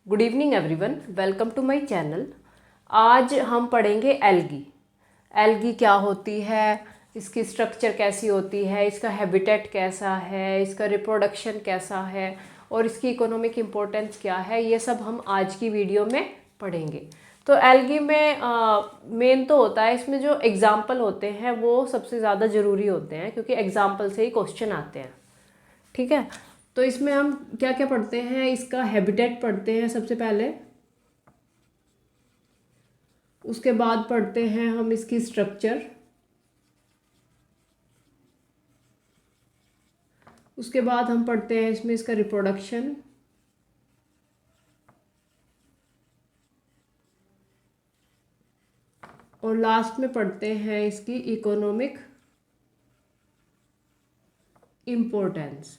Good evening everyone, welcome to my channel. आज हम पढ़ेंगे एल्गी। एल्गी क्या होती है, इसकी स्ट्रक्चर कैसी होती है, इसका हैबिटेट कैसा है, इसका रिप्रोडक्शन कैसा है और इसकी इकोनॉमिक इम्पोर्टेंस क्या है, ये सब हम आज की वीडियो में पढ़ेंगे। तो एल्गी में मेन तो होता है, इसमें जो एग्जाम्पल होते हैं वो सबसे ज़्यादा ज़रूरी होते हैं क्योंकि एग्जाम्पल से ही क्वेश्चन आते हैं। ठीक है, तो इसमें हम क्या क्या पढ़ते हैं, इसका हैबिटेट पढ़ते हैं सबसे पहले, उसके बाद पढ़ते हैं हम इसकी स्ट्रक्चर, उसके बाद हम पढ़ते हैं इसमें इसका रिप्रोडक्शन, और लास्ट में पढ़ते हैं इसकी इकोनॉमिक इम्पोर्टेंस।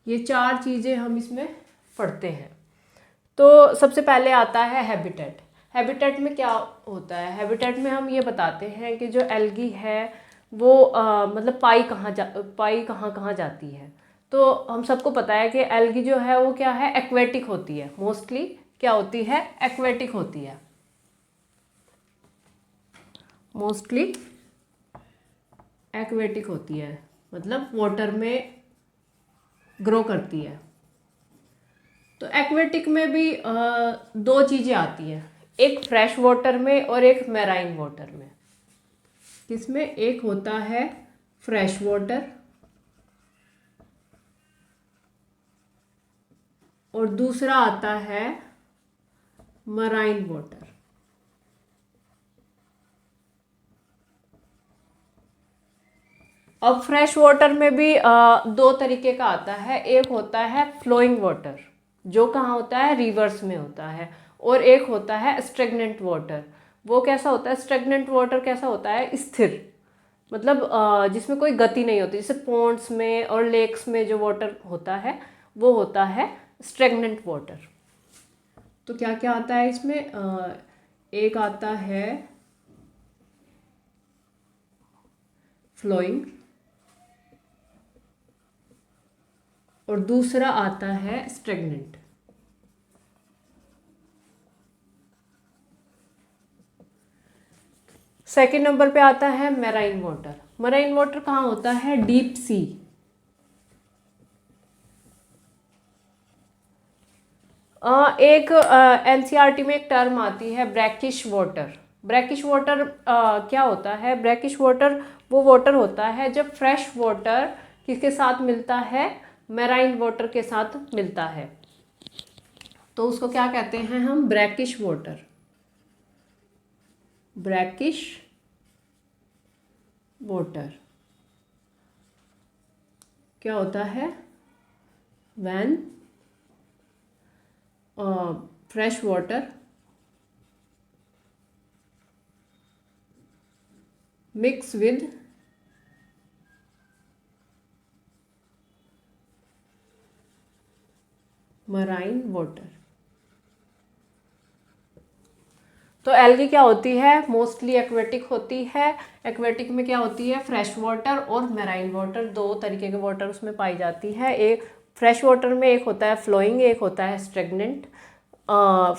ये चार चीज़ें हम इसमें पढ़ते हैं। तो सबसे पहले आता है हैबिटेट। हैबिटेट में क्या होता है, हैबिटेट में हम ये बताते हैं कि जो एल्गी है वो मतलब पाई कहाँ कहाँ जाती है। तो हम सबको पता है कि एल्गी जो है वो क्या है, एक्वेटिक होती है। मोस्टली क्या होती है, एक्वेटिक होती है। मोस्टली एक्वेटिक होती है, मतलब वाटर में ग्रो करती है। तो एक्वेटिक में भी दो चीज़ें आती हैं, एक फ्रेश वाटर में और एक मैराइन वाटर में। इसमें एक होता है फ्रेश वाटर और दूसरा आता है मराइन वाटर। अब फ्रेश वाटर में भी दो तरीके का आता है। एक होता है फ्लोइंग वाटर, जो कहाँ होता है, रिवर्स में होता है। और एक होता है स्टेगनेंट वाटर। वो कैसा होता है, स्टेगनेंट वाटर कैसा होता है, स्थिर, मतलब जिसमें कोई गति नहीं होती। जैसे पॉन्ड्स में और लेक्स में जो वाटर होता है वो होता है स्टेगनेंट वाटर। तो क्या क्या आता है इसमें, एक आता है फ्लोइंग और दूसरा आता है स्टेगनेंट। सेकेंड नंबर पे आता है मैराइन वाटर। मैराइन वाटर कहाँ होता है, डीप सी। एक एनसीईआरटी में एक टर्म आती है ब्रैकिश वाटर। ब्रैकिश वाटर क्या होता है, ब्रैकिश वाटर वो वाटर होता है जब फ्रेश वाटर किसके साथ मिलता है, मैराइन वाटर के साथ मिलता है। तो उसको क्या कहते हैं हम, ब्रैकिश वाटर। ब्रैकिश वाटर क्या होता है, when fresh water mix with marine water. तो एल्गी क्या होती है, मोस्टली एक्वेटिक होती है। एक्वेटिक में क्या होती है, फ्रेश वाटर और मैराइन वाटर, दो तरीके के वाटर उसमें पाई जाती है। एक फ्रेश वाटर में एक होता है फ्लोइंग, एक होता है स्टेगनेंट।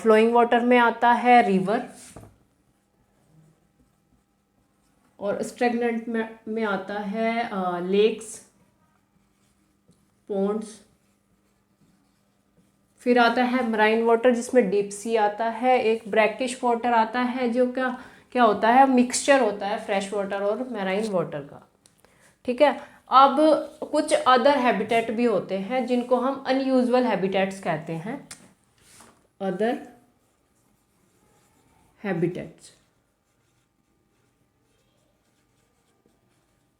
फ्लोइंग वाटर में आता है रिवर और स्टेगनेंट में आता है लेक्स, पॉन्ड्स। फिर आता है मराइन वाटर जिसमें डीप सी आता है। एक ब्रैकिश वाटर आता है जो क्या क्या होता है, मिक्सचर होता है फ्रेश वाटर और मैराइन वाटर का। ठीक है, अब कुछ अदर हैबिटेट भी होते हैं जिनको हम अनयूजुअल हैबिटेट्स कहते हैं। अदर हैबिटेट्स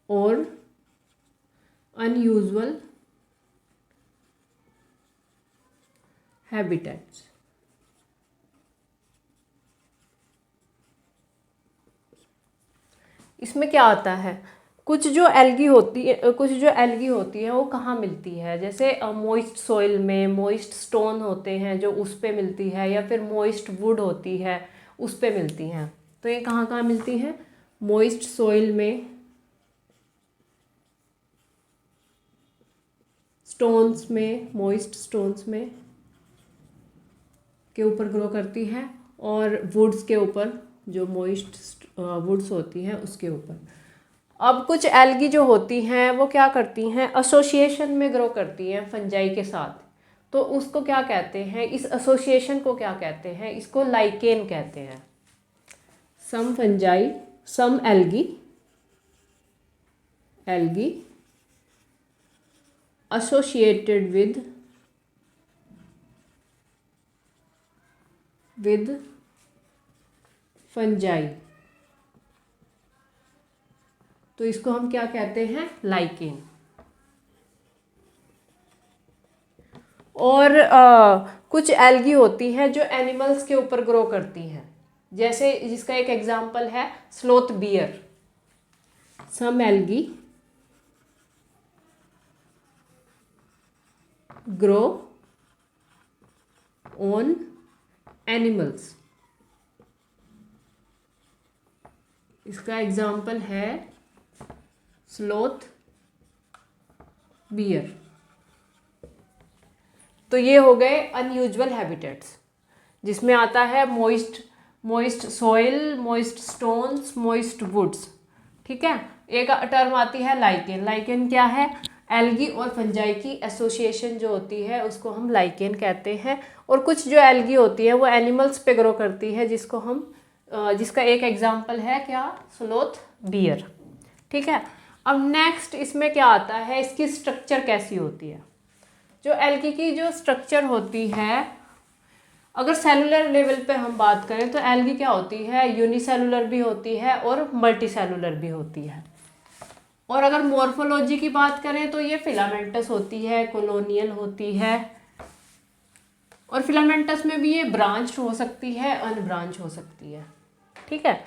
और अनयूजुअल हैबिटेट्स। इसमें क्या आता है, कुछ जो एल्गी होती है वो कहाँ मिलती है, जैसे मॉइस्ट सॉइल में, मॉइस्ट स्टोन होते हैं जो उस पे मिलती है, या फिर मॉइस्ट वुड होती है उस पे मिलती हैं। तो ये कहाँ कहाँ मिलती हैं, मॉइस्ट सॉइल में, स्टोन्स में, मॉइस्ट स्टोन्स में के ऊपर ग्रो करती है, और वुड्स के ऊपर, जो मॉइस्ट वुड्स होती हैं उसके ऊपर। अब कुछ एल्गी जो होती हैं वो क्या करती हैं, एसोसिएशन में ग्रो करती हैं फंजाई के साथ। तो उसको क्या कहते हैं, इस एसोसिएशन को क्या कहते हैं, इसको लाइकेन कहते हैं। Some fungi, some algae associated with fungi, तो इसको हम क्या कहते हैं, लाइकेन। और कुछ एल्गी होती हैं जो एनिमल्स के ऊपर ग्रो करती हैं, जैसे जिसका एक एग्जांपल है sloth bear. Some algae grow on animals, इसका एग्जांपल है स्लोथ बियर। तो ये हो गए अनयूजुअल हैबिटेट्स, जिसमें आता है moist soil, moist stones, moist woods. ठीक है। एक टर्म आती है लाइकेन। लाइकेन क्या है, एल्गी और फंजाई की एसोसिएशन जो होती है उसको हम लाइकेन कहते हैं। और कुछ जो एल्गी होती है वो एनिमल्स पे ग्रो करती है, जिसको हम जिसका एक एग्जांपल है क्या, स्लोथ बियर। ठीक है। अब नेक्स्ट इसमें क्या आता है, इसकी स्ट्रक्चर कैसी होती है। जो एल्गी की जो स्ट्रक्चर होती है, अगर सेलुलर लेवल पे हम बात करें तो एल्गी क्या होती है, यूनिसेलुलर भी होती है और मल्टीसेलुलर भी होती है। और अगर मॉर्फोलॉजी की बात करें तो ये फिलामेंटस होती है, कॉलोनियल होती है, और फिलामेंटस में भी ये ब्रांच हो सकती है, अनब्रांच हो सकती है। ठीक है।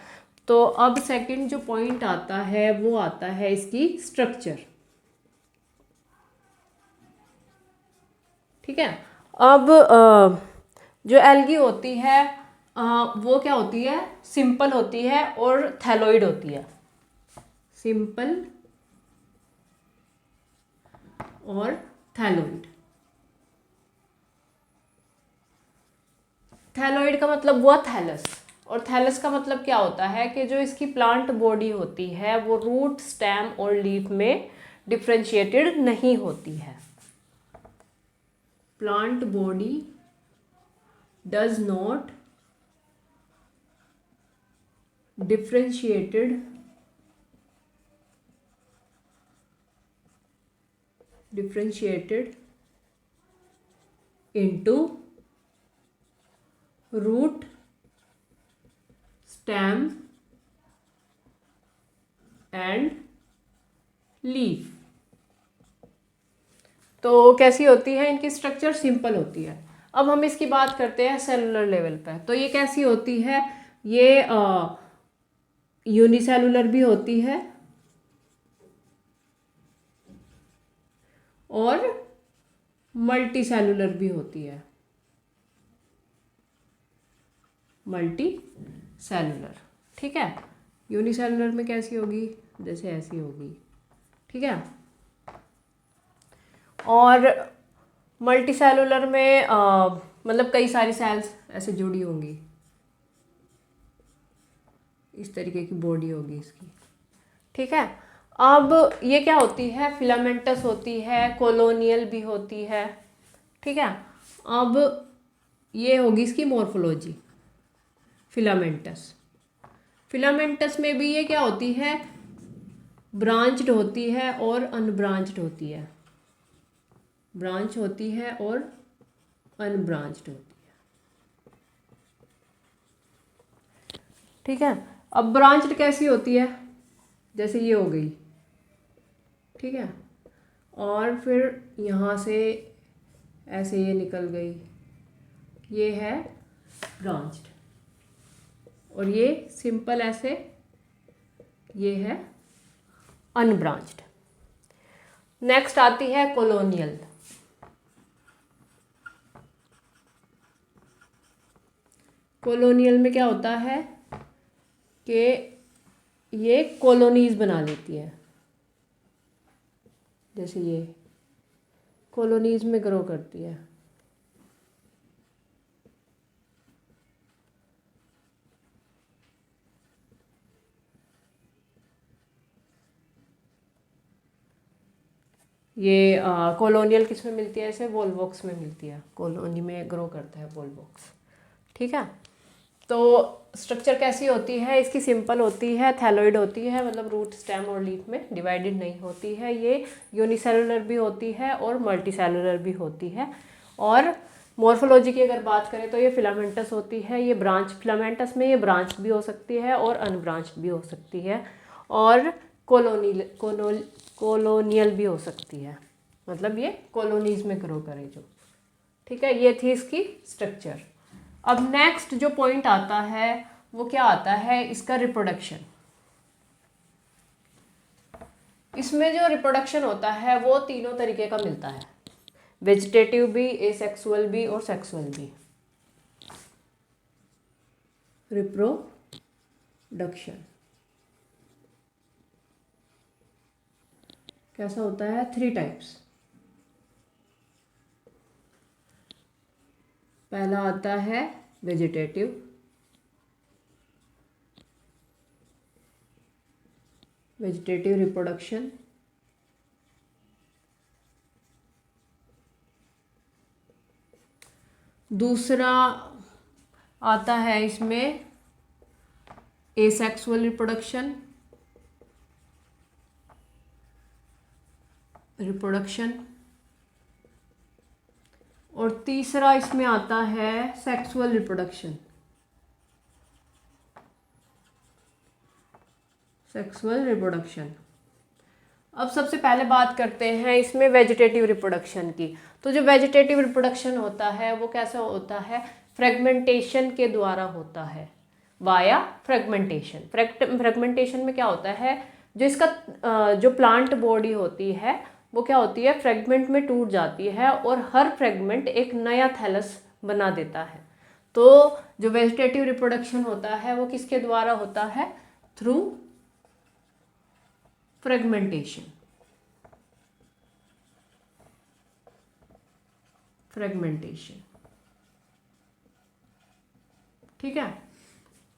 तो अब सेकंड जो पॉइंट आता है वो आता है इसकी स्ट्रक्चर। ठीक है। अब जो एल्गी होती है वो क्या होती है, सिंपल होती है और थैलोइड होती है। सिंपल और थैलोइड। थैलोइड का मतलब हुआ थैलस, और थैलस का मतलब क्या होता है कि जो इसकी प्लांट बॉडी होती है वो रूट, स्टेम और लीफ में डिफ्रेंशिएटेड नहीं होती है। Plant body does not differentiated into root, stem and leaf। तो कैसी होती है इनकी स्ट्रक्चर, सिंपल होती है। अब हम इसकी बात करते हैं सेलुलर लेवल पे। तो ये कैसी होती है, ये यूनिसेलुलर भी होती है और मल्टी सेलुलर भी होती है। Multi cellular. ठीक है। यूनिसेलुलर में कैसी होगी, जैसे ऐसी होगी। ठीक है। और मल्टी सेलुलर में मतलब कई सारी सेल्स ऐसे जुड़ी होंगी, इस तरीके की बॉडी होगी इसकी। ठीक है। अब ये क्या होती है, फिलामेंटस होती है, कॉलोनियल भी होती है। ठीक है। अब ये होगी इसकी मॉर्फोलॉजी। फिलामेंटस में भी ये क्या होती है, ब्रांच्ड होती है और अनब्रांच्ड होती है। ब्रांच होती है और अनब्रांच्ड होती है। ठीक है। अब ब्रांच्ड कैसी होती है, जैसे ये हो गई। ठीक है। और फिर यहाँ से ऐसे ये निकल गई, ये है ब्रांच्ड। और ये सिंपल ऐसे, ये है अनब्रांच्ड। नेक्स्ट आती है कॉलोनियल। कॉलोनियल में क्या होता है कि ये कॉलोनीज बना लेती है, जैसे ये कॉलोनीज में ग्रो करती है। ये कॉलोनियल किस में मिलती है? ऐसे वोल्वॉक्स में मिलती है, कॉलोनी में ग्रो करता है वोल्वॉक्स। ठीक है, तो स्ट्रक्चर कैसी होती है इसकी? सिंपल होती है, थैलोइड होती है, मतलब रूट स्टेम और लीफ में डिवाइडेड नहीं होती है। ये यूनिसेलुलर भी होती है और मल्टीसेलुलर भी होती है। और मॉर्फोलॉजी की अगर बात करें तो ये फिलामेंटस होती है। ये ब्रांच, फिलामेंटस में ये ब्रांच भी हो सकती है और अनब्रांच भी हो सकती है, और कॉलोनियल भी हो सकती है, मतलब ये कॉलोनीज में ग्रो करे जो। ठीक है, ये थी इसकी स्ट्रक्चर। अब नेक्स्ट जो पॉइंट आता है वो क्या आता है? इसका रिप्रोडक्शन। इसमें जो रिप्रोडक्शन होता है वो तीनों तरीके का मिलता है, वेजिटेटिव भी, एसेक्सुअल भी और सेक्सुअल भी। रिप्रोडक्शन कैसा होता है? 3 टाइप्स। पहला आता है वेजिटेटिव, वेजिटेटिव रिप्रोडक्शन। दूसरा आता है इसमें एसेक्सुअल रिप्रोडक्शन, और तीसरा इसमें आता है सेक्सुअल रिप्रोडक्शन, सेक्सुअल रिप्रोडक्शन। अब सबसे पहले बात करते हैं इसमें वेजिटेटिव रिप्रोडक्शन की। तो जो वेजिटेटिव रिप्रोडक्शन होता है वो कैसा होता है? फ्रेगमेंटेशन के द्वारा होता है, वाया फ्रेगमेंटेशन। फ्रेगमेंटेशन में क्या होता है? जो इसका जो प्लांट बॉडी होती है वो क्या होती है? फ्रेगमेंट में टूट जाती है और हर फ्रेगमेंट एक नया थैलस बना देता है। तो जो वेजिटेटिव रिप्रोडक्शन होता है वो किसके द्वारा होता है? Through fragmentation. फ्रेगमेंटेशन, ठीक है।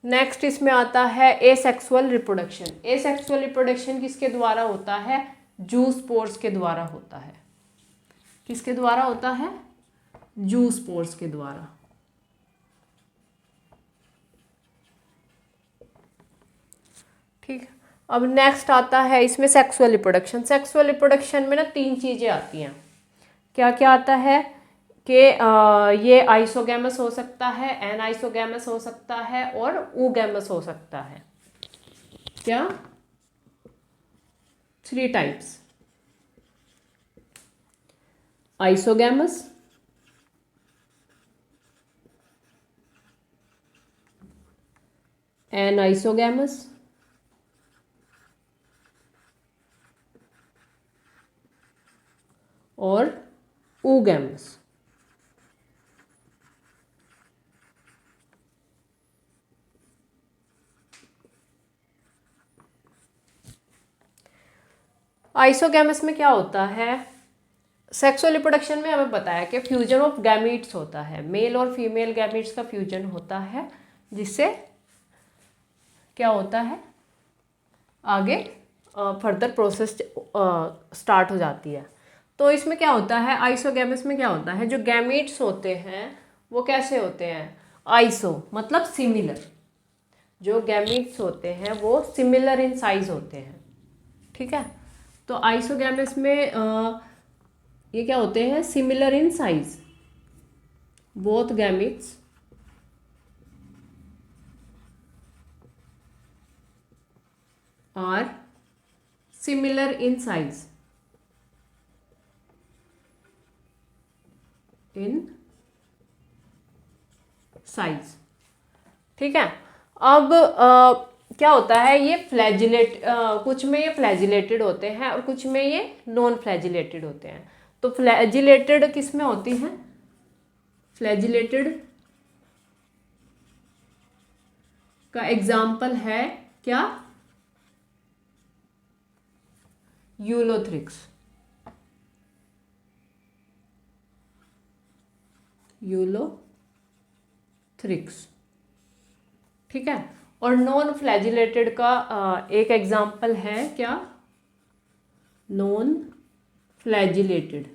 नेक्स्ट इसमें आता है एसेक्सुअल रिप्रोडक्शन। एसेक्सुअल रिप्रोडक्शन किसके द्वारा होता है? जूस्पोर्स के द्वारा होता है। किसके द्वारा होता है? जूस्पोर्स के द्वारा। ठीक, अब नेक्स्ट आता है इसमें सेक्सुअल रिप्रोडक्शन। सेक्सुअल रिप्रोडक्शन में ना 3 चीज़ें आती हैं। क्या क्या आता है कि ये आइसोगैमस हो सकता है, एन आइसोगैमस हो सकता है और ऊगैमस हो सकता है। क्या? 3 टाइप्स, आइसोगैमस, एन आइसोगैमस और ऊगैमस। आइसोगैमस में क्या होता है? सेक्सुअल रिप्रोडक्शन में हमें पता है कि फ्यूजन ऑफ गैमीट्स होता है, मेल और फीमेल गैमीट्स का फ्यूजन होता है, जिससे क्या होता है? आगे फर्दर प्रोसेस स्टार्ट हो जाती है। तो इसमें क्या होता है? आइसोगैमस में क्या होता है? जो गैमीट्स होते हैं वो कैसे होते हैं? आइसो मतलब सिमिलर। जो गैमीट्स होते हैं वो सिमिलर इन साइज होते हैं। ठीक है, तो आइसोगैमस में ये क्या होते हैं? Similar in size. Both gametes are similar in size. In size, ठीक है। अब क्या होता है? ये फ्लैजिलेट, कुछ में ये फ्लैजिलेटेड होते हैं और कुछ में ये नॉन फ्लैजिलेटेड होते हैं। तो फ्लैजिलेटेड किस में होती हैं? फ्लैजिलेटेड का एग्जाम्पल है क्या? यूलोथ्रिक्स। यूलोथ्रिक्स। ठीक है। और नॉन फ्लैजिलेटेड का एक एग्जाम्पल है क्या, non flagellated,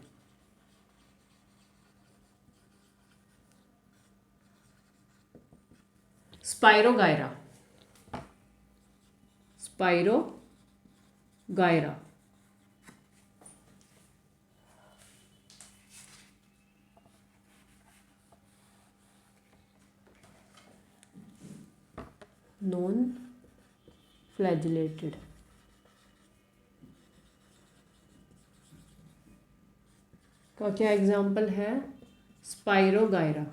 spirogyra, spirogyra. Non flagellated. का क्या एग्जाम्पल है, स्पाइरोगायरा।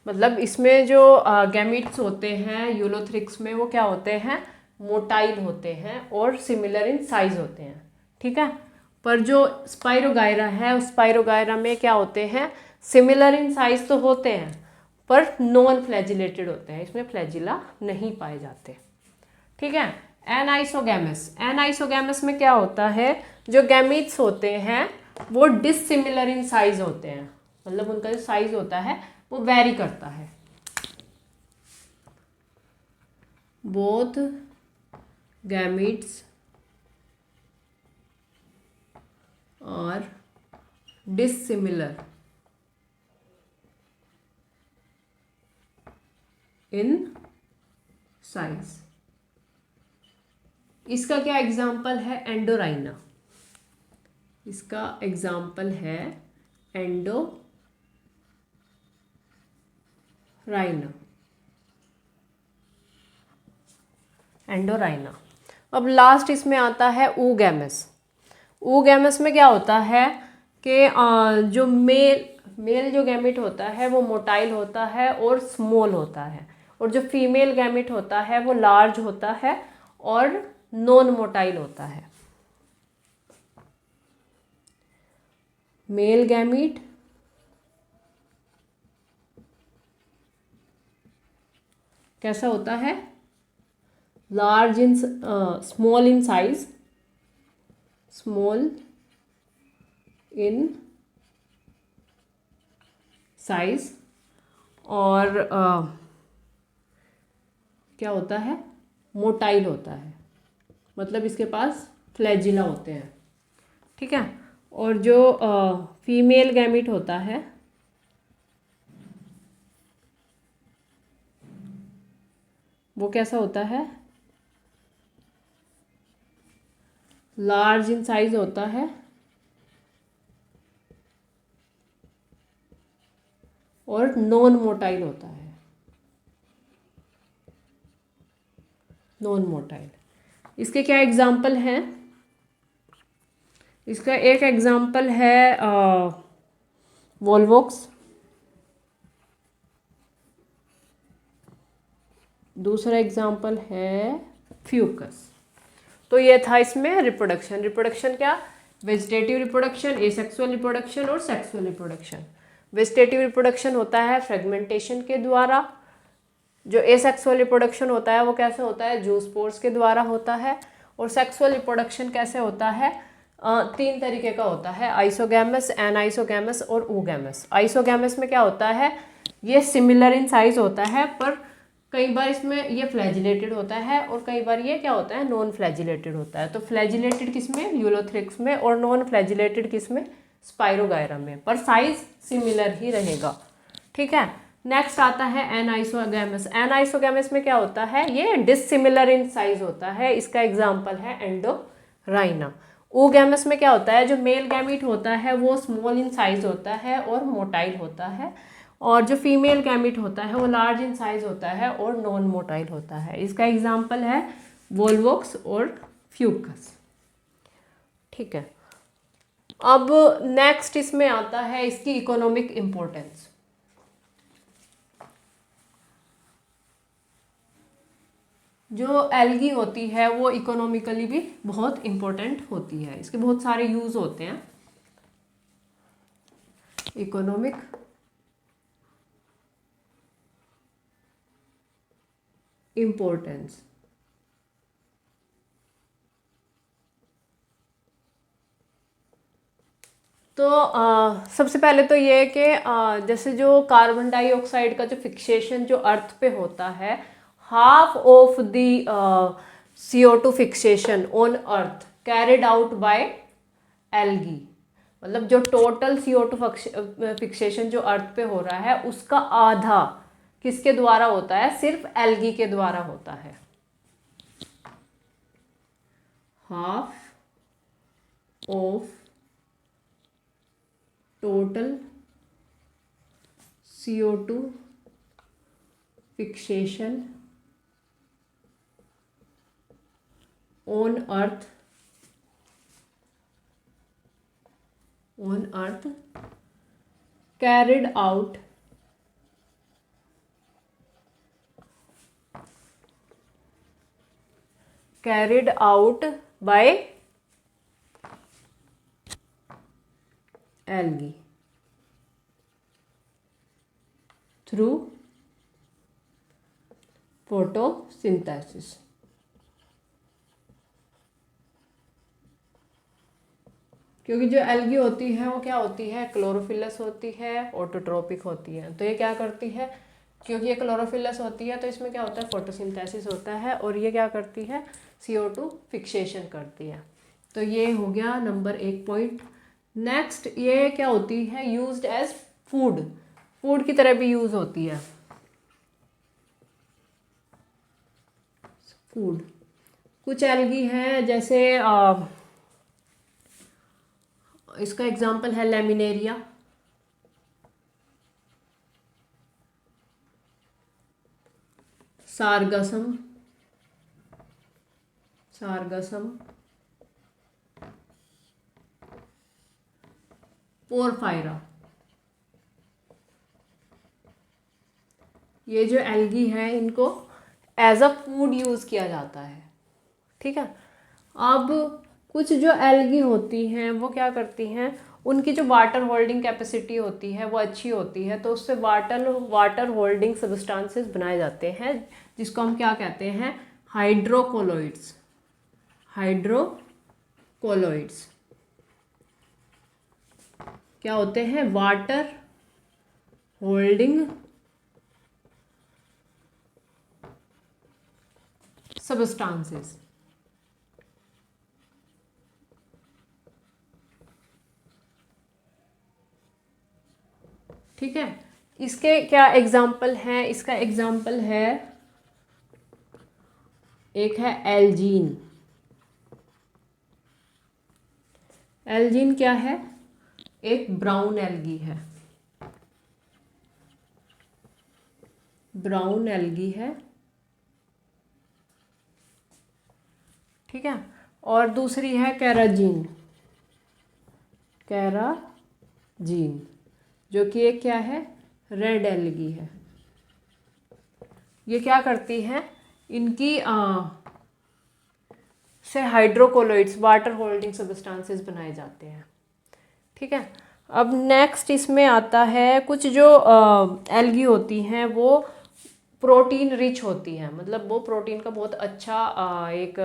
मतलब इसमें जो गैमीट्स होते हैं यूलोथ्रिक्स में, वो क्या होते हैं, मोटाइल होते हैं और सिमिलर इन साइज होते हैं। ठीक है। पर जो स्पाइरोगायरा है, उस स्पाइरोगायरा में क्या होते हैं, सिमिलर इन साइज तो होते हैं पर नॉन फ्लैजिलेटेड होते हैं, इसमें फ्लैजिला नहीं पाए जाते। ठीक है। एनाइसोगैमस, एनाइसोगैमस में क्या होता है, जो गैमीट्स होते हैं वो डिसिमिलर इन साइज होते हैं, मतलब उनका जो साइज होता है वो वेरी करता है। Both gametes are dissimilar in size. इसका क्या एग्जाम्पल है, एंडोराइना। इसका एग्जाम्पल है एंडोराइना, एंडोराइना। अब लास्ट इसमें आता है ऊगैमस। ऊगैमस में क्या होता है कि जो मेल जो गैमिट होता है वो मोटाइल होता है और स्मॉल होता है, और जो फीमेल गैमिट होता है वो लार्ज होता है और नॉन मोटाइल होता है। मेल गैमिट कैसा होता है, large in small in size, small in size, और क्या होता है, मोटाइल होता है, मतलब इसके पास फ्लैजिला होते हैं। ठीक है। और जो फीमेल गैमिट होता है वो कैसा होता है, लार्ज इन साइज होता है और नॉन मोटाइल होता है, नॉन मोटाइल। इसके क्या एग्जाम्पल हैं, इसका एक एग्जाम्पल है वोल्वोक्स, दूसरा एग्जाम्पल है फ्यूकस। तो ये था इसमें रिप्रोडक्शन। रिप्रोडक्शन क्या, वेजिटेटिव रिप्रोडक्शन, एसेक्सुअल रिप्रोडक्शन और सेक्सुअल रिप्रोडक्शन। वेजिटेटिव रिप्रोडक्शन होता है फ्रेगमेंटेशन के द्वारा, जो एसेक्सुअल रिप्रोडक्शन होता है वो कैसे होता है, जूस्पोर्स के द्वारा होता है। और सेक्सुअल रिप्रोडक्शन कैसे होता है, तीन तरीके का होता है, आइसोगैमस, एनाइसोगैमस और ऊगैमस। आइसोगैमस में क्या होता है, ये सिमिलर इन साइज होता है पर कई बार इसमें ये फ्लैजिलेटेड होता है और कई बार ये क्या होता है, नॉन फ्लैजिलेटेड होता है। तो फ्लैजिलेटेड किसमें, यूलोथ्रिक्स में, और नॉन फ्लैजिलेटेड किसमें, स्पाइरोगायरा में, पर साइज सिमिलर ही रहेगा। ठीक है। नेक्स्ट आता है एनाइसोगैमस। एनाइसोगैमस में क्या होता है, ये डिसिमिलर इन साइज होता है, इसका एग्जाम्पल है एंडोराइना। ऊगैमस में क्या होता है, जो मेल गैमीट होता है वो स्मॉल इन साइज होता है और मोटाइल होता है, और जो फीमेल गैमीट होता है वो लार्ज इन साइज होता है और नॉन मोटाइल होता है। इसका एग्जाम्पल है वोल्वोक्स और फ्यूकस। ठीक है। अब नेक्स्ट इसमें आता है इसकी इकोनॉमिक इम्पोर्टेंस। जो एल्गी होती है वो इकोनॉमिकली भी बहुत इम्पोर्टेंट होती है, इसके बहुत सारे यूज होते हैं। इकोनॉमिक इम्पोर्टेंस, तो सबसे पहले तो ये है कि जैसे जो कार्बन डाइऑक्साइड का जो फिक्सेशन जो अर्थ पे होता है, half of the CO2 fixation on earth carried out by algae. मतलब जो टोटल CO2 फिक्सेशन जो अर्थ पे हो रहा है उसका आधा किसके द्वारा होता है? सिर्फ एल्गी के द्वारा होता है। Half of total CO2 fixation on earth carried out by algae through photosynthesis। क्योंकि जो एल्गी होती है वो क्या होती है? क्लोरोफिलस होती है, ऑटोट्रोपिक होती है। तो ये क्या करती है? क्योंकि ये क्लोरोफिलस होती है तो इसमें क्या होता है? फोटोसिंथेसिस होता है, और ये क्या करती है? CO2 फिक्सेशन करती है। तो ये हो गया नंबर 1 पॉइंट। नेक्स्ट, ये क्या होती है? यूज्ड एज फूड की तरह भी यूज होती है। फूड कुछ एल्गी है, जैसे इसका एग्जाम्पल है लेमिनेरिया, सारगसम, पोरफायरा। ये जो एल्गी है इनको एज अ फूड यूज किया जाता है। ठीक है। अब कुछ जो एल्गी होती हैं वो क्या करती हैं? उनकी जो वाटर होल्डिंग कैपेसिटी होती है वो अच्छी होती है, तो उससे वाटर होल्डिंग सब्सटेंसेस बनाए जाते हैं, जिसको हम क्या कहते हैं? हाइड्रोकोलोइड्स। क्या होते हैं? Water holding substances. ठीक है। इसके क्या एग्जाम्पल हैं? इसका एग्जाम्पल है, एक है एल्जीन। एल्जीन क्या है? एक ब्राउन एल्गी है, ठीक है। और दूसरी है कैराजीन, जो कि एक क्या है? रेड एल्गी है। ये क्या करती है? इनकी से हाइड्रोकोलोइड्स, वाटर होल्डिंग सब्सटेंसेस बनाए जाते हैं। ठीक है। अब नेक्स्ट इसमें आता है, कुछ जो एल्गी होती हैं वो प्रोटीन रिच होती हैं, मतलब वो प्रोटीन का बहुत अच्छा एक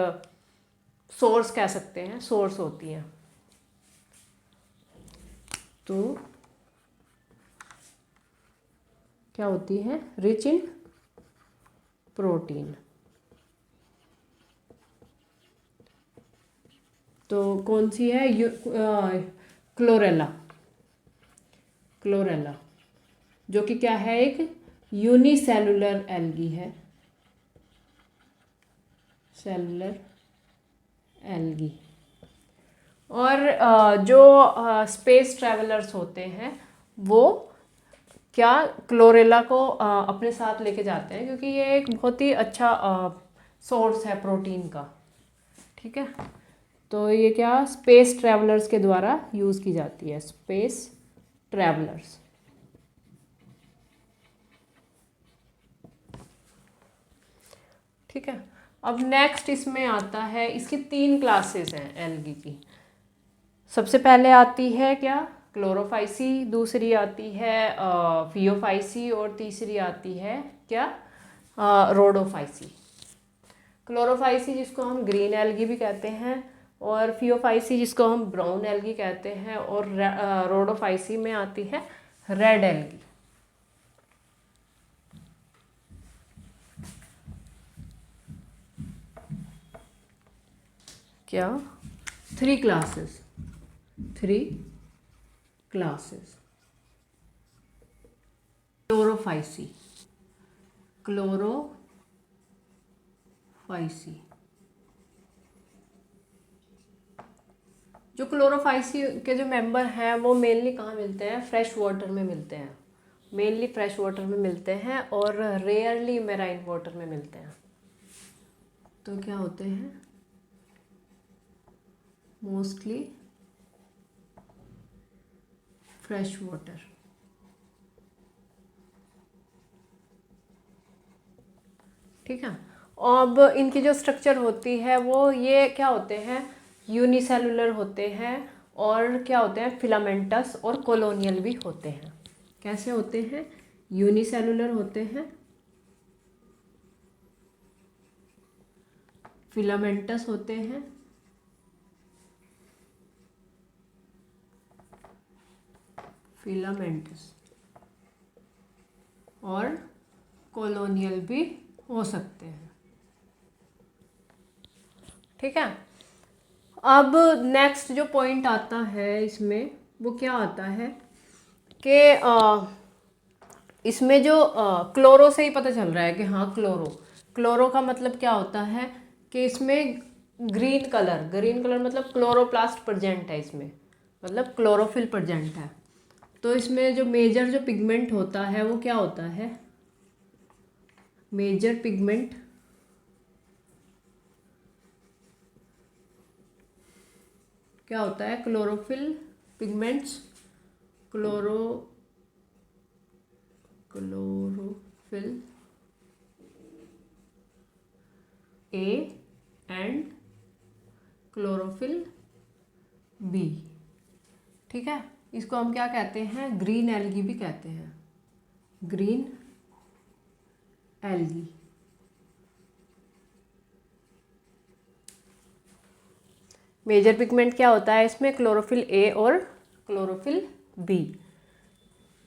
सोर्स कह सकते हैं, सोर्स होती हैं। तो क्या होती है? Rich in protein. तो कौन सी है? क्लोरेला, जो कि क्या है? एक यूनिसेलुलर एल्गी है, सेलुलर एल्गी। और जो स्पेस ट्रैवलर्स होते हैं वो क्या क्लोरेला को अपने साथ लेके जाते हैं, क्योंकि ये एक बहुत ही अच्छा सोर्स है प्रोटीन का। ठीक है। तो ये क्या स्पेस ट्रैवलर्स के द्वारा यूज़ की जाती है, स्पेस ट्रैवलर्स। ठीक है। अब नेक्स्ट इसमें आता है, इसकी 3 क्लासेस हैं एल्गी की। सबसे पहले आती है क्या? क्लोरोफाइसी, दूसरी आती है फियोफाइसी, और तीसरी आती है क्या? रोडोफाइसी। क्लोरोफाइसी जिसको हम ग्रीन एल्गी भी कहते हैं, और फियोफाइसी जिसको हम ब्राउन एल्गी कहते हैं, और रोडोफाइसी में आती है रेड एल्गी। क्या? 3 क्लासेस, 3 क्लासेस। Chlorophyceae, Chlorophyceae. जो क्लोरोफाइसी के जो मेंबर हैं वो मेनली कहाँ मिलते हैं? फ्रेश वाटर में मिलते हैं, मेनली फ्रेश वाटर में मिलते हैं, और रेयरली मैराइन वाटर में मिलते हैं। तो क्या होते हैं? Mostly fresh water. ठीक है। अब इनकी जो स्ट्रक्चर होती है वो ये क्या होते हैं? यूनिसेलुलर होते हैं, और क्या होते हैं? फिलामेंटस और कॉलोनियल भी होते हैं। कैसे होते हैं? यूनिसेलुलर होते हैं, फिलामेंटस होते हैं, फिलामेंटस, और कॉलोनियल भी हो सकते हैं। ठीक है। अब नेक्स्ट जो पॉइंट आता है इसमें वो क्या आता है कि इसमें जो क्लोरो से ही पता चल रहा है कि हाँ क्लोरो, क्लोरो का मतलब क्या होता है कि इसमें ग्रीन कलर मतलब क्लोरोप्लास्ट प्रेजेंट है इसमें, मतलब क्लोरोफिल प्रेजेंट है। तो इसमें जो मेजर जो पिगमेंट होता है वो क्या होता है? मेजर पिगमेंट क्या होता है? Chlorophyll pigments, chlorophyll A and chlorophyll B. ठीक है। इसको हम क्या कहते हैं? ग्रीन एल्गी भी कहते हैं, ग्रीन एल्गी। मेजर पिगमेंट क्या होता है इसमें? क्लोरोफिल ए और क्लोरोफिल बी।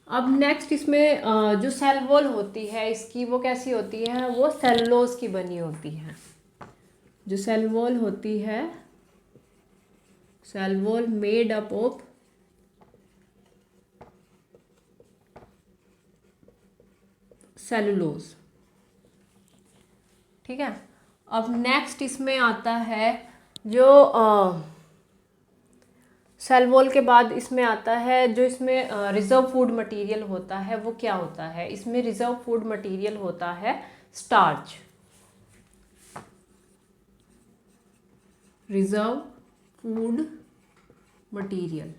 अब नेक्स्ट इसमें जो सेल वॉल होती है इसकी वो कैसी होती है? वो सेलुलोज की बनी होती है। जो सेल वॉल होती है, cell wall made up of cellulose. ठीक है। अब नेक्स्ट इसमें आता है जो सेल वॉल के बाद इसमें आता है जो इसमें रिजर्व फूड मटेरियल होता है वो क्या होता है? इसमें रिजर्व फूड मटेरियल होता है स्टार्च। रिजर्व फूड मटेरियल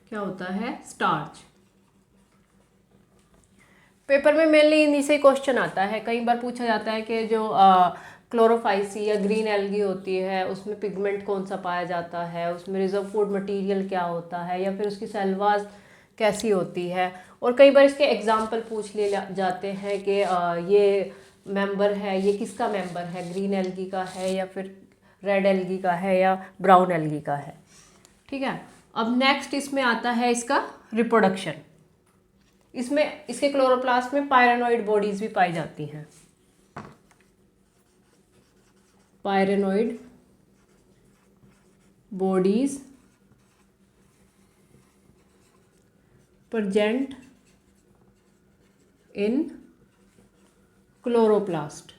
क्या होता है? स्टार्च। पेपर में मेनली इन्हीं से क्वेश्चन आता है। कई बार पूछा जाता है कि जो क्लोरोफाइसी या ग्रीन एल्गी होती है उसमें पिगमेंट कौन सा पाया जाता है, उसमें रिजर्व फूड मटेरियल क्या होता है, या फिर उसकी सेलवाज कैसी होती है। और कई बार इसके एग्जाम्पल पूछ लिए जाते हैं कि ये मेंबर है, ये किसका मेंबर है? ग्रीन एल्गी का है, या फिर रेड एल्गी का है, या ब्राउन एल्गी का है। ठीक है। अब नेक्स्ट इसमें आता है इसका रिप्रोडक्शन। इसमें इसके क्लोरोप्लास्ट में पायरेनोइड बॉडीज भी पाई जाती हैं, pyrenoid bodies present in chloroplast.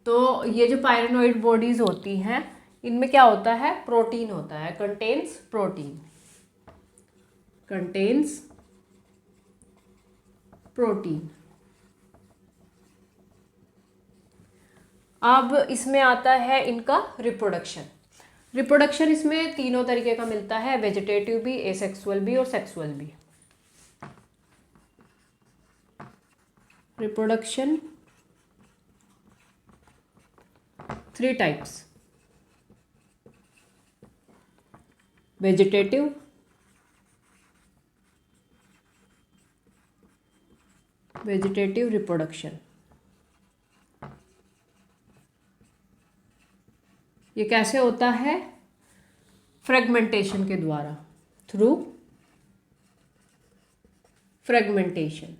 तो ये जो पायरेनोइड बॉडीज होती हैं इनमें क्या होता है? प्रोटीन होता है, कंटेन्स प्रोटीन, कंटेन्स प्रोटीन। अब इसमें आता है इनका रिप्रोडक्शन। रिप्रोडक्शन इसमें तीनों तरीके का मिलता है, वेजिटेटिव भी, एसेक्सुअल भी और सेक्सुअल भी। Reproduction 3 types: vegetative, vegetative reproduction. ये कैसे होता है? फ्रेगमेंटेशन के द्वारा, थ्रू फ्रेगमेंटेशन।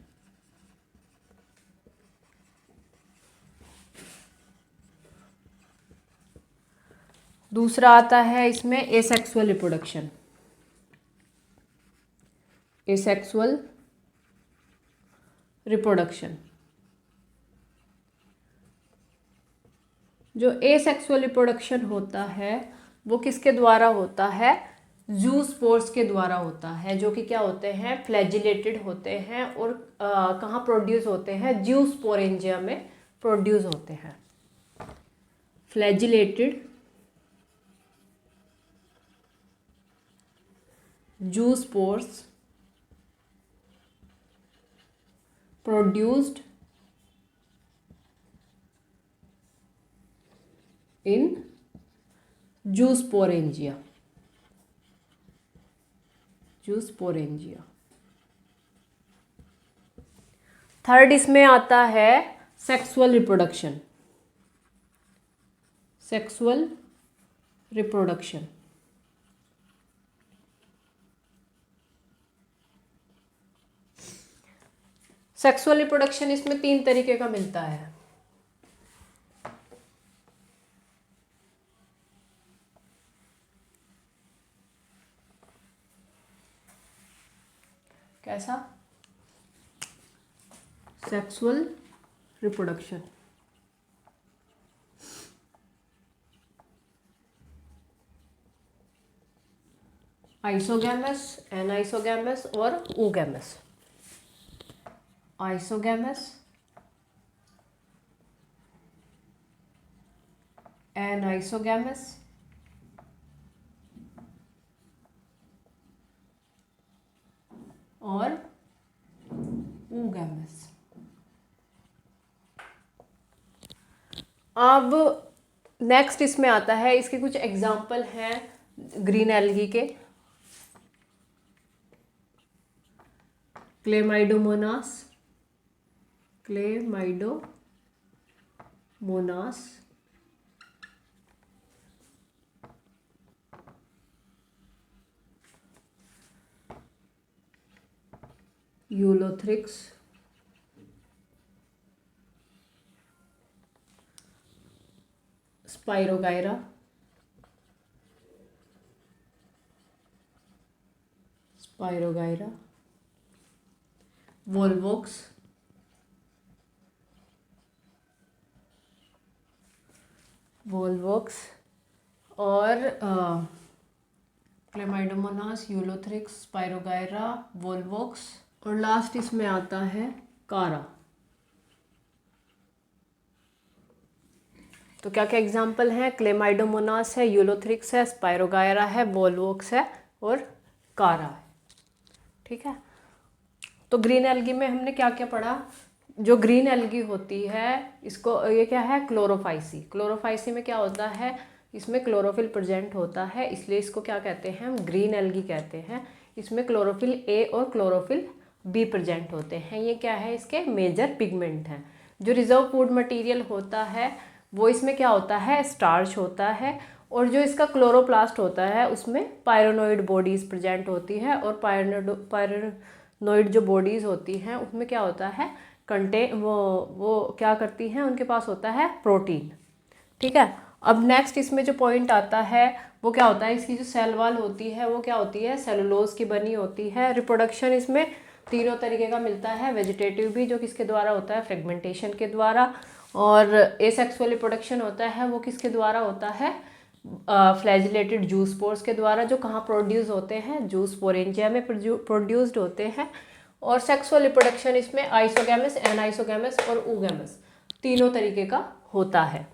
दूसरा आता है इसमें एसेक्सुअल रिप्रोडक्शन। एसेक्सुअल रिप्रोडक्शन, जो एसेक्सुअल रिप्रोडक्शन होता है वो किसके द्वारा होता है? जूस्पोर्स के द्वारा होता है, जो कि क्या होते हैं? फ्लैजिलेटेड होते हैं और कहाँ प्रोड्यूस होते हैं? ज्यूस्पोरेंजिया में प्रोड्यूस होते हैं। Flagellated zoospores produced in zoosporangia. Zoosporangia. Third इसमें आता है sexual reproduction. Sexual reproduction, sexual reproduction इसमें 3 तरीके का मिलता है। कैसा? सेक्सुअल रिप्रोडक्शन, आइसोगैमस, एनाइसोगैमस और oogamous। आइसोगैमस, एनाइसोगैमस और oogamous। अब नेक्स्ट इसमें आता है, इसके कुछ एग्जाम्पल हैं ग्रीन एल्गी के। Chlamydomonas, Chlamydomonas, Ulothrix, Spirogyra, Volvox, और क्लेमाइडोमोनास, यूलोथ्रिक्स, स्पाइरोगायरा, वोल्वोक्स, और लास्ट इसमें आता है कारा। तो क्या क्या एग्जाम्पल हैं? क्लेमाइडोमोनास है, यूलोथ्रिक्स है, स्पाइरोगायरा है, वोल्वोक्स है और कारा है। ठीक है, तो ग्रीन एल्गी में हमने क्या क्या पढ़ा? जो ग्रीन एल्गी होती है इसको, ये क्या है? क्लोरोफाइसी। क्लोरोफाइसी में क्या होता है? इसमें क्लोरोफिल प्रेजेंट होता है, इसलिए इसको क्या कहते हैं? हम ग्रीन एल्गी कहते हैं। इसमें क्लोरोफिल ए और क्लोरोफिल बी प्रेजेंट होते हैं। ये क्या है? इसके मेजर पिगमेंट हैं। जो रिजर्व फूड मटेरियल होता है वो इसमें क्या होता है? स्टार्च होता है। और जो इसका क्लोरोप्लास्ट होता है उसमें पायरोनोइड बॉडीज़ प्रेजेंट होती है, और पायरोनोइड जो बॉडीज़ होती हैं उसमें क्या होता है? वो क्या करती हैं? उनके पास होता है प्रोटीन। ठीक है, अब नेक्स्ट इसमें जो पॉइंट आता है वो क्या होता है? इसकी जो सेल वॉल होती है वो क्या होती है? सेलुलोज की बनी होती है। रिप्रोडक्शन इसमें 3 तरीके का मिलता है। वेजिटेटिव भी, जो किसके द्वारा होता है? फ्रेगमेंटेशन के द्वारा। और एसेक्सुअल रिप्रोडक्शन होता है वो किसके द्वारा होता है? फ्लैजिलेटेड जूस्पोर्स के द्वारा, जो कहाँ प्रोड्यूस होते हैं? जूस्पोरेंजिया में प्रोड्यूस्ड होते हैं। और सेक्सुअल रिप्रोडक्शन इसमें आइसोगैमस, एनाइसोगैमस और oogamous 3 तरीके का होता है।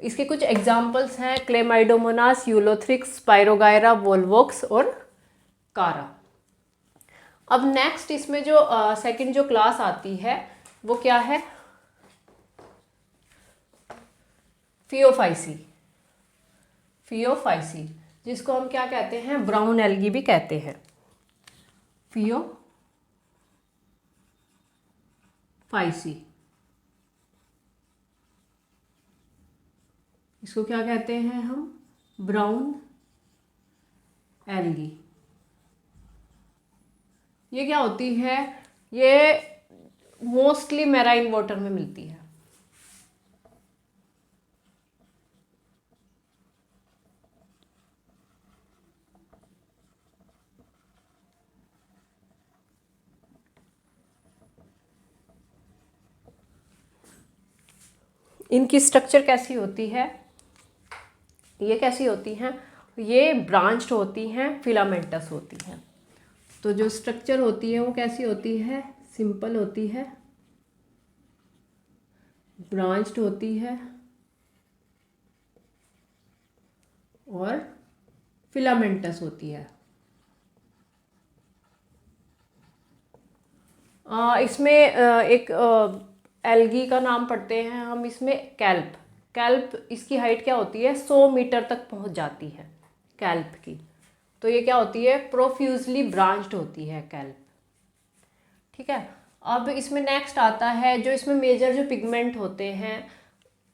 इसके कुछ एग्जाम्पल्स हैं क्लेमाइडोमोनास, यूलोथ्रिक्स, स्पाइरोगायरा, वोल्वोक्स और कारा। अब नेक्स्ट इसमें जो सेकंड जो क्लास आती है वो क्या है? फियोफाइसी। फियोफाइसी, जिसको हम क्या कहते हैं? ब्राउन एल्गी भी कहते हैं। फाइसी। इसको क्या कहते हैं हम? Brown algae. ये क्या होती है? ये मोस्टली मैराइन वाटर में मिलती है। इनकी स्ट्रक्चर कैसी होती है? ये कैसी होती हैं? ये ब्रांच्ड होती हैं, फिलामेंटस होती हैं। तो जो स्ट्रक्चर होती है वो कैसी होती है? सिंपल होती है, ब्रांच्ड होती है और फिलामेंटस होती है। इसमें एक एल्गी का नाम पढ़ते हैं हम इसमें, कैल्प। कैल्प, इसकी हाइट क्या होती है? 100 मीटर तक पहुंच जाती है कैल्प की। तो ये क्या होती है? प्रोफ्यूजली ब्रांच्ड होती है कैल्प। ठीक है। अब इसमें नेक्स्ट आता है, जो इसमें मेजर जो पिगमेंट होते हैं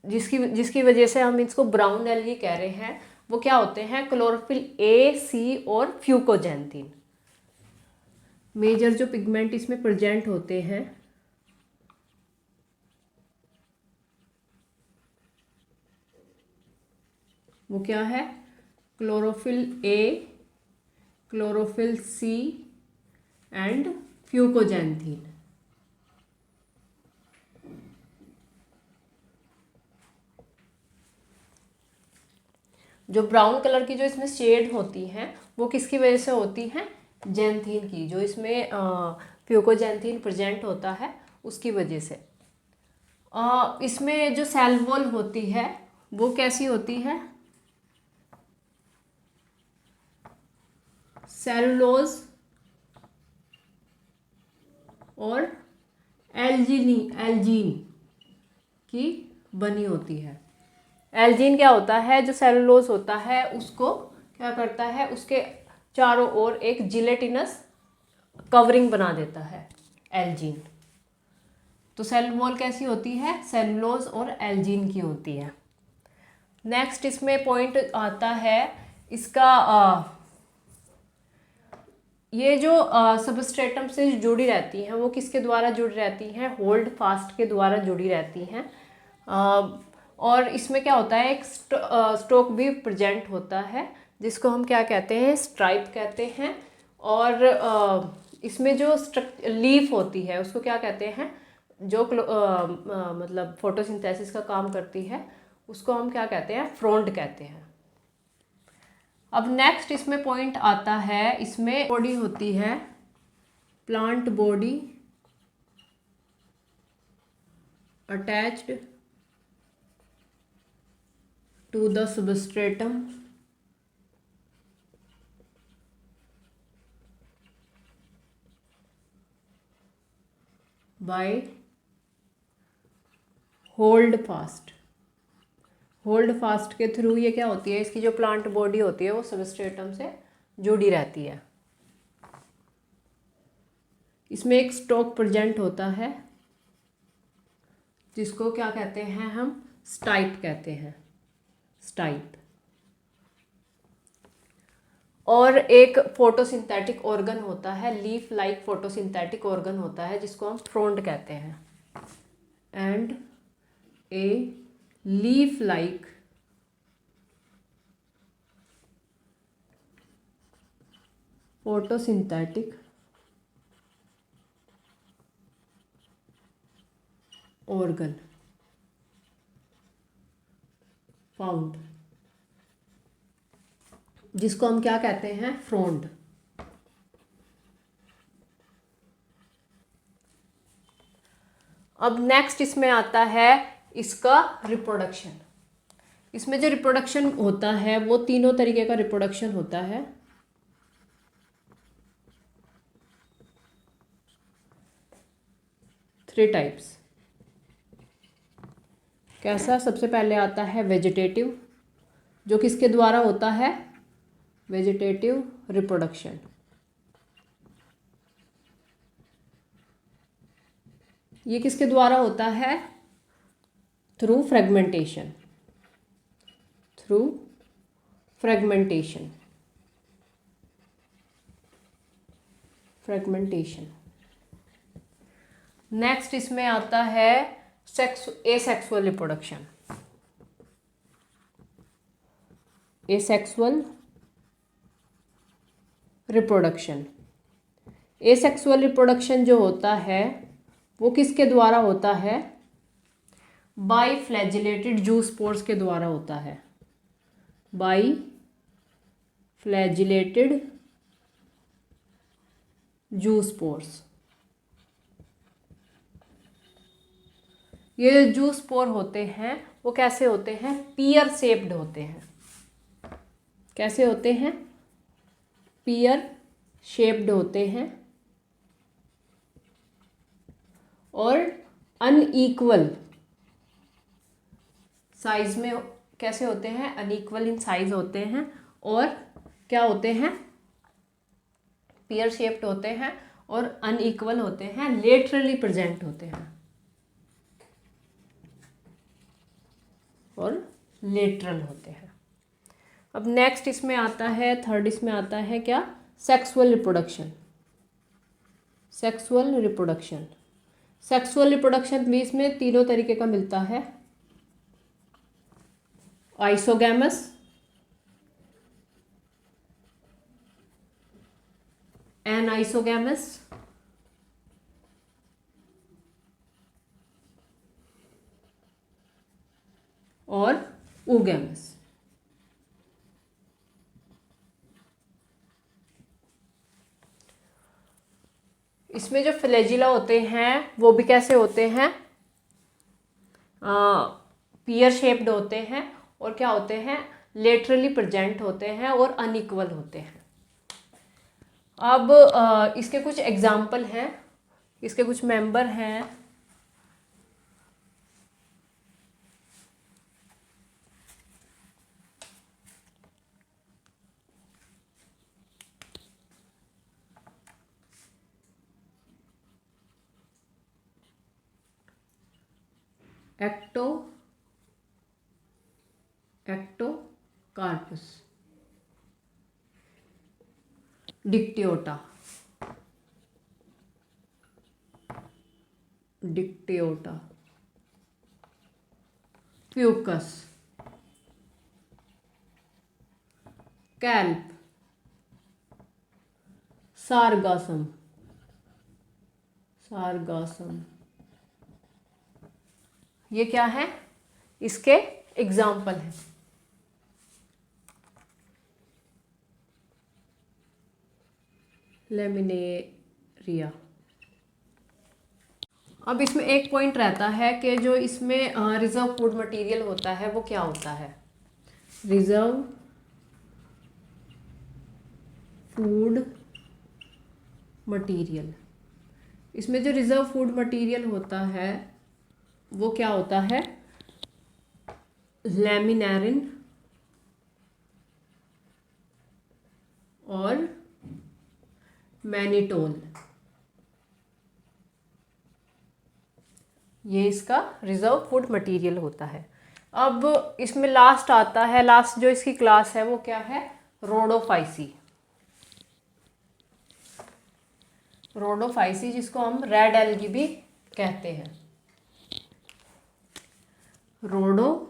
जिसकी वजह से हम इसको ब्राउन एल्गी कह रहे हैं, वो क्या होते हैं? क्लोरोफिल ए, सी और फ्यूकोजैंथीन। मेजर जो पिगमेंट इसमें प्रेजेंट होते हैं वो क्या है? Chlorophyll A, chlorophyll C and fucoxanthin. जो ब्राउन कलर की जो इसमें शेड होती हैं वो किसकी वजह से होती हैं? जैंथीन की। जो इसमें फ्यूकोजैंथीन प्रेजेंट होता है उसकी वजह से। इसमें जो सेल वॉल होती है वो कैसी होती है? सेलुलोज और एल्जीन की बनी होती है। एल्जीन क्या होता है? जो सेलुलोज होता है उसको क्या करता है? उसके चारों ओर एक जिलेटिनस कवरिंग बना देता है एल्जीन। तो सेल वॉल कैसी होती है? सेलुलोज और एल्जीन की होती है। नेक्स्ट इसमें पॉइंट आता है इसका ये जो सबस्ट्रेटम से जुड़ी रहती हैं वो किसके द्वारा जुड़ी रहती हैं? होल्ड फास्ट के द्वारा जुड़ी रहती हैं। और इसमें क्या होता है? एक स्टोक भी प्रेजेंट होता है जिसको हम क्या कहते हैं? स्ट्राइप कहते हैं। और इसमें जो लीफ होती है उसको क्या कहते हैं? जो मतलब फोटोसिंथेसिस का काम करती है उसको हम क्या कहते हैं? फ्रोंड कहते हैं। अब नेक्स्ट इसमें पॉइंट आता है, इसमें बॉडी होती है, plant body attached to the substratum by hold fast. Hold fast के थ्रू ये क्या होती है? इसकी जो प्लांट बॉडी होती है वो सबस्ट्रेटम से जुड़ी रहती है। इसमें एक स्टॉक प्रेजेंट होता है जिसको क्या कहते हैं हम? स्टाइप कहते हैं, स्टाइप। और एक फोटोसिंथेटिक ऑर्गन होता है, लीफ लाइक फोटोसिंथेटिक ऑर्गन होता है जिसको हम फ्रोंड कहते हैं। And a leaf like photosynthetic organ found, जिसको हम क्या कहते हैं? फ्रोंड। अब नेक्स्ट इसमें आता है इसका रिप्रोडक्शन। इसमें जो रिप्रोडक्शन होता है वो तीनों तरीके का रिप्रोडक्शन होता है। Three types. कैसा? सबसे पहले आता है वेजिटेटिव, जो किसके द्वारा होता है? Vegetative reproduction. ये किसके द्वारा होता है? Through fragmentation, through fragmentation, fragmentation. Next इसमें आता है asexual reproduction. Asexual reproduction, asexual reproduction जो होता है वो किसके द्वारा होता है? बाई फ्लैजिलेटेड जूस्पोर्स के द्वारा होता है, बाई फ्लैजिलेटेड जूस्पोर्स। ये जूस्पोर होते हैं वो कैसे होते हैं? पियर शेप्ड होते हैं। कैसे होते हैं? पियर शेप्ड होते हैं और अनइक्वल साइज में कैसे होते हैं? अनइक्वल इन साइज होते हैं और क्या होते हैं? पियर शेप्ड होते हैं और अनइक्वल होते हैं, लेटरली प्रेजेंट होते हैं और लेटरल होते हैं। अब नेक्स्ट इसमें आता है, थर्ड इसमें आता है क्या? Sexual reproduction. Sexual reproduction, sexual reproduction भी इसमें तीनों तरीके का मिलता है। आइसोगैमस, एनाइसोगैमस और oogamous। इसमें जो फ्लैजिला होते हैं वो भी कैसे होते हैं? पियर शेप्ड होते हैं और क्या होते हैं? लेटरली प्रेजेंट होते हैं और अनइक्वल होते हैं। अब इसके कुछ एग्जाम्पल हैं, इसके कुछ मेंबर हैं। एक्टोकार्पस, डिक्टियोटा, फ्यूकस, कैल्प, सारगासम, ये क्या है? इसके एग्जाम्पल हैं। लेमिनेरिया। अब इसमें एक पॉइंट रहता है कि जो इसमें रिजर्व फूड मटेरियल होता है वो क्या होता है? Reserve food material. इसमें जो रिजर्व फूड मटेरियल होता है वो क्या होता है? लैमिनेरिन और मैनिटोल, ये इसका रिजर्व फूड मटेरियल होता है। अब इसमें लास्ट आता है, लास्ट जो इसकी क्लास है वो क्या है? रोडोफाइसी। रोडोफाइसी जिसको हम रेड एल्गी भी कहते हैं। रोडोफाइसी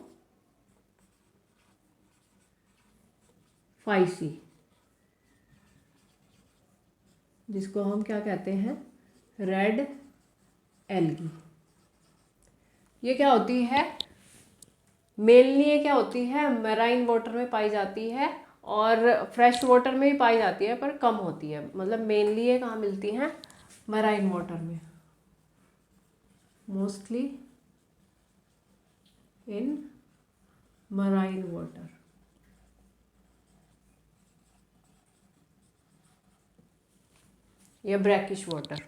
जिसको हम क्या कहते हैं? Red algae. ये क्या होती है? मेनली ये क्या होती है? मैराइन वाटर में पाई जाती है और फ्रेश वाटर में भी पाई जाती है पर कम होती है। मतलब मेनली ये कहाँ मिलती हैं? मैराइन वाटर में, मोस्टली इन मैराइन वाटर। या ब्रैकिश वाटर।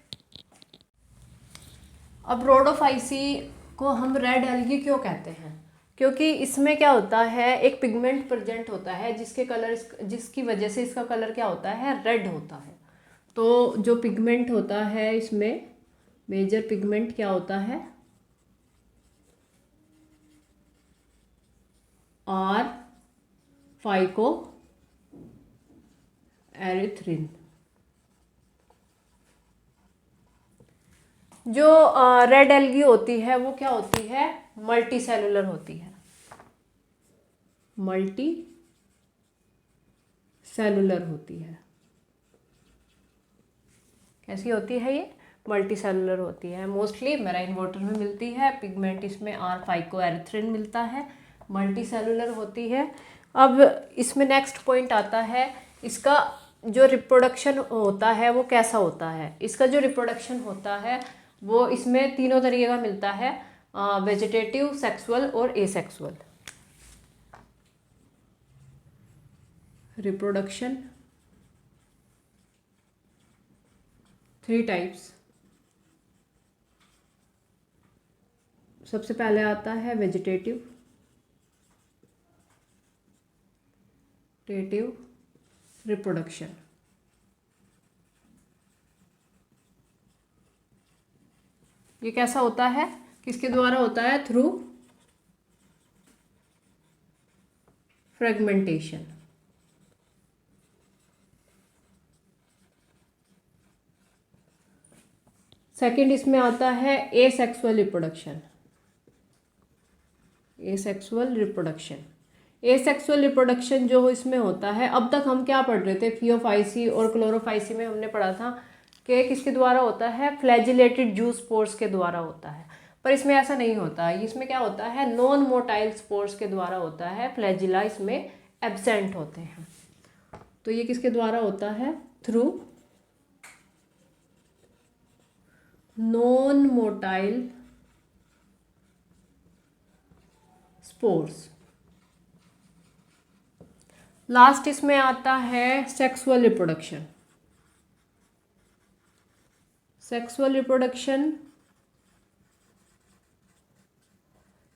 अब रोडोफाइसी को हम रेड एल्गी क्यों कहते हैं? क्योंकि इसमें क्या होता है? एक पिगमेंट प्रेजेंट होता है जिसकी वजह से इसका कलर क्या होता है? रेड होता है। तो जो पिगमेंट होता है इसमें मेजर पिगमेंट क्या होता है? R phycoerythrin. जो रेड एल्गी होती है वो क्या होती है? मल्टी सेलुलर होती है, मल्टी सेलुलर होती है। कैसी होती है ये? मल्टी सेलुलर होती है। मोस्टली मैराइन वाटर में मिलती है। पिगमेंट इसमें आर फाइको एरिथ्रिन मिलता है, मल्टी सेलुलर होती है। अब इसमें नेक्स्ट पॉइंट आता है, इसका जो रिप्रोडक्शन होता है वो कैसा होता है? इसका जो रिप्रोडक्शन होता है वो इसमें तीनों तरीके का मिलता है, वेजिटेटिव, सेक्सुअल और एसेक्सुअल। Reproduction 3 types. सबसे पहले आता है वेजिटेटिव रिप्रोडक्शन। ये कैसा होता है? किसके द्वारा होता है? Through fragmentation. सेकंड इसमें आता है एसेक्सुअल रिप्रोडक्शन। एसेक्सुअल रिप्रोडक्शन जो इसमें होता है, अब तक हम क्या पढ़ रहे थे? फियोफाइसी और क्लोरोफाइसी में हमने पढ़ा था कि किसके द्वारा होता है? फ्लैजिलेटेड जू स्पोर्स के द्वारा होता है। पर इसमें ऐसा नहीं होता है। इसमें क्या होता है? नॉन मोटाइल स्पोर्स के द्वारा होता है। फ्लैजिला इसमें एब्सेंट होते हैं। तो ये किसके द्वारा होता है? Through non motile spores. Last इसमें आता है सेक्सुअल रिप्रोडक्शन।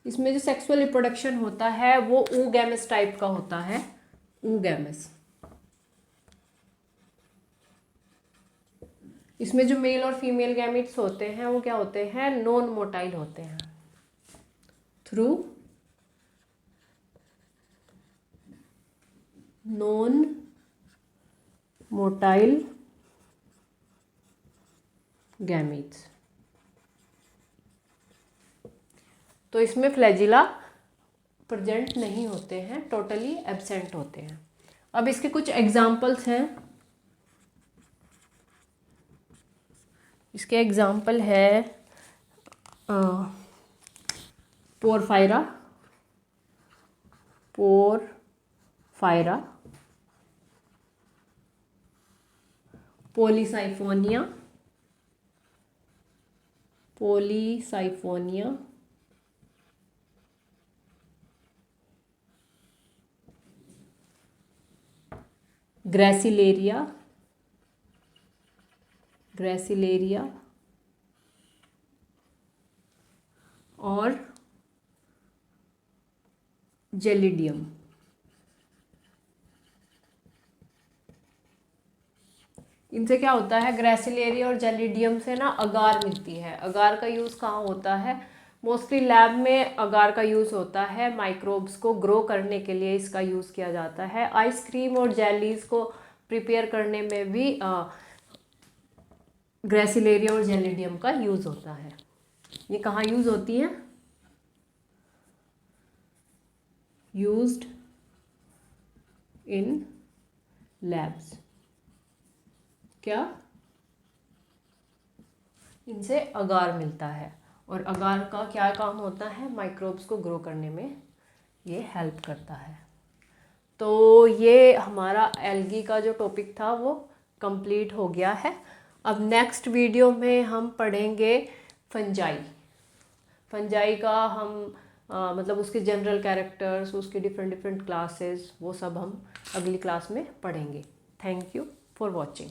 इसमें जो सेक्सुअल रिप्रोडक्शन होता है वो oogamous टाइप का होता है। oogamous। इसमें जो मेल और फीमेल गैमेट्स होते हैं वो क्या होते हैं? नॉन मोटाइल होते हैं। Through non motile gametes. तो इसमें फ्लैजिला प्रेजेंट नहीं होते हैं, टोटली एब्सेंट होते हैं। अब इसके कुछ एग्जाम्पल्स हैं। इसके एग्जाम्पल है पोरफायरा, पॉलीसाइफोनिया, ग्रेसिलेरिया और जेलिडियम। इनसे क्या होता है? ग्रेसिलेरिया और जेलिडियम से ना अगार मिलती है। अगार का यूज़ कहाँ होता है? मोस्टली लैब में अगार का यूज़ होता है। माइक्रोब्स को ग्रो करने के लिए इसका यूज़ किया जाता है। आइसक्रीम और जेलीज़ को प्रिपेयर करने में भी ग्रेसिलेरिया और जेलिडियम का यूज़ होता है। ये कहाँ यूज़ होती है? Used in labs. क्या? इनसे अगार मिलता है और अगार का क्या काम होता है? माइक्रोब्स को ग्रो करने में ये हेल्प करता है। तो ये हमारा एल्गी का जो टॉपिक था वो कंप्लीट हो गया है। अब नेक्स्ट वीडियो में हम पढ़ेंगे फंजाई का हम मतलब उसके जनरल कैरेक्टर्स, उसके डिफरेंट क्लासेस, वो सब हम अगली क्लास में पढ़ेंगे। Thank you for watching.